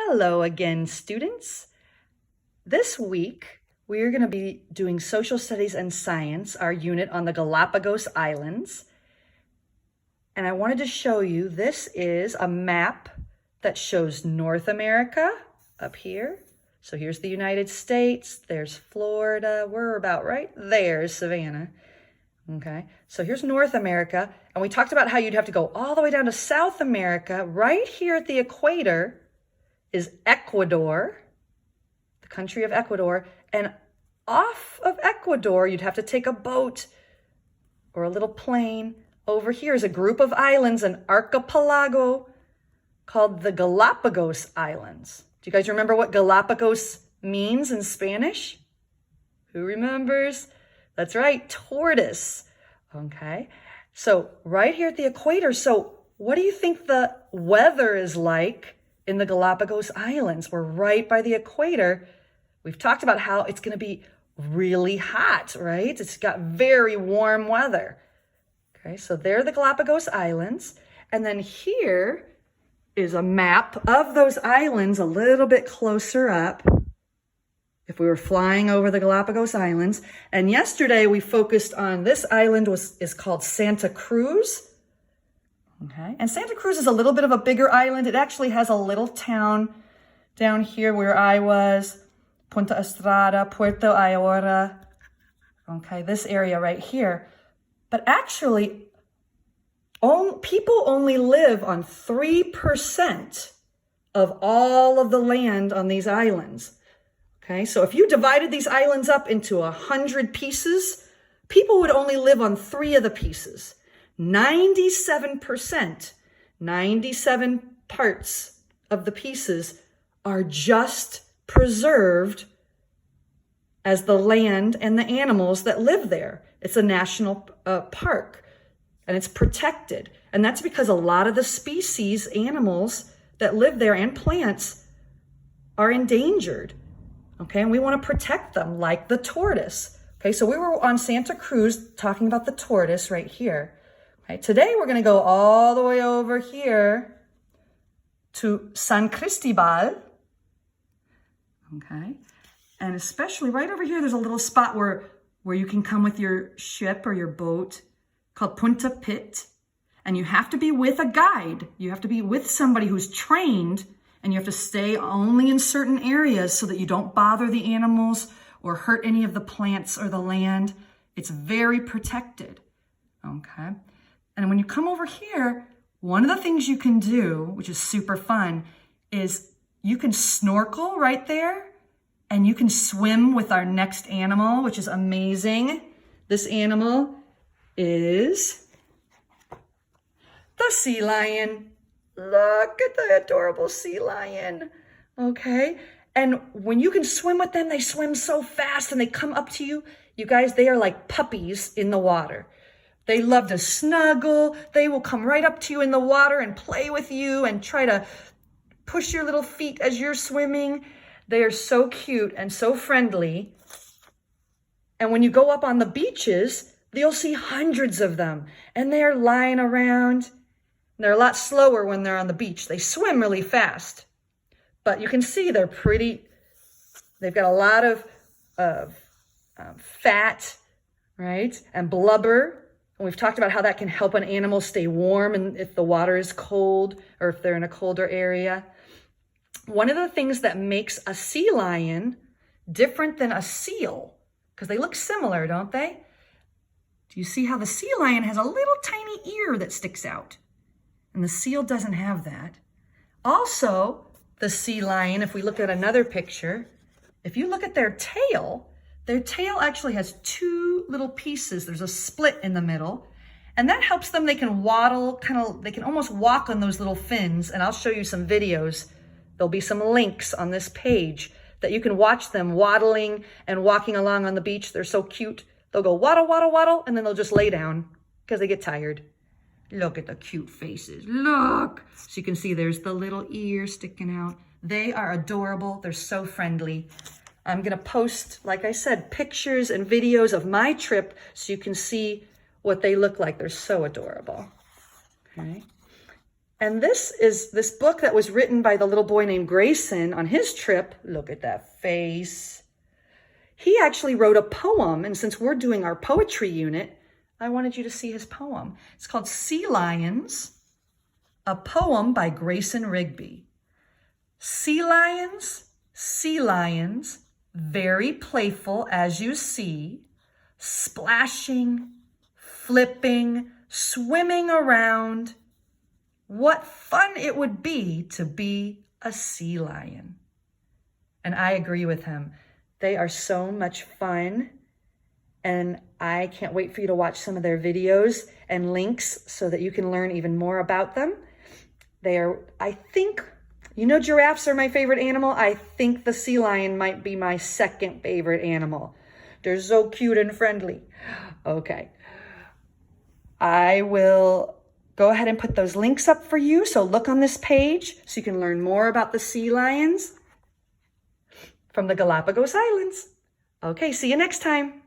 Hello again, students. This week, we are going to be doing Social Studies and Science, our unit on the Galapagos Islands. And I wanted to show you, this is a map that shows North America up here. So here's the United States, there's Florida, we're about right there's Savannah. Okay, so here's North America, and we talked about how you'd have to go all the way down to South America. Right here at the equator is Ecuador, the country of Ecuador, and off of Ecuador, you'd have to take a boat or a little plane. Over here is a group of islands, an archipelago called the Galapagos Islands. Do you guys remember what Galapagos means in Spanish? Who remembers? That's right, tortoise. Okay, so right here at the equator, so what do you think the weather is like in the Galapagos Islands? We're right by the equator. We've talked about how it's going to be really hot, right? It's got very warm weather. Okay, so there are the Galapagos Islands. And then here is a map of those islands a little bit closer up. If we were flying over the Galapagos Islands. And yesterday we focused on this island is called Santa Cruz. Okay, and Santa Cruz is a little bit of a bigger island. It actually has a little town down here where I was, Punta Estrada, Puerto Ayora. Okay, this area right here. But actually, people only live on 3% of all of the land on these islands. Okay, so if you divided these islands up into 100 pieces, people would only live on 3 of the pieces. 97%, 97 parts of the pieces are just preserved as the land and the animals that live there. It's a national park and it's protected. And that's because a lot of the species, animals that live there and plants are endangered. Okay, and we want to protect them like the tortoise. Okay, so we were on Santa Cruz talking about the tortoise right here. Okay, today we're going to go all the way over here to San Cristobal. Okay, and especially right over here, there's a little spot where you can come with your ship or your boat called Punta Pit. And you have to be with a guide. You have to be with somebody who's trained. And you have to stay only in certain areas so that you don't bother the animals or hurt any of the plants or the land. It's very protected, okay? And when you come over here, one of the things you can do, which is super fun, is you can snorkel right there and you can swim with our next animal, which is amazing. This animal is the sea lion. Look at the adorable sea lion, okay? And when you can swim with them, they swim so fast and they come up to you. You guys, they are like puppies in the water. They love to snuggle. They will come right up to you in the water and play with you and try to push your little feet as you're swimming. They are so cute and so friendly. And when you go up on the beaches, you'll see hundreds of them and they are lying around. They're a lot slower when they're on the beach. They swim really fast, but you can see they're pretty. They've got a lot of fat, right? And blubber. And we've talked about how that can help an animal stay warm and if the water is cold or if they're in a colder area. One of the things that makes a sea lion different than a seal, because they look similar, don't they? Do you see how the sea lion has a little tiny ear that sticks out? And the seal doesn't have that. Also, the sea lion, if we look at another picture, if you look at their tail actually has 2 little pieces. There's a split in the middle, and that helps them. They can waddle, they can almost walk on those little fins. And I'll show you some videos. There'll be some links on this page that you can watch them waddling and walking along on the beach. They're so cute. They'll go waddle, waddle, waddle, and then they'll just lay down because they get tired. Look at the cute faces. Look. So you can see there's the little ear sticking out. They are adorable. They're so friendly. I'm going to post, like I said, pictures and videos of my trip so you can see what they look like. They're so adorable. Okay. And this is this book that was written by the little boy named Grayson on his trip. Look at that face. He actually wrote a poem, and since we're doing our poetry unit, I wanted you to see his poem. It's called Sea Lions, a poem by Grayson Rigby. Sea lions, very playful as you see, splashing, flipping, swimming around. What fun it would be to be a sea lion. And I agree with him. They are so much fun. And I can't wait for you to watch some of their videos and links so that you can learn even more about them. They are, I think, you know, giraffes are my favorite animal. I think the sea lion might be my second favorite animal. They're so cute and friendly. Okay. I will go ahead and put those links up for you. So look on this page so you can learn more about the sea lions from the Galapagos Islands. Okay, see you next time.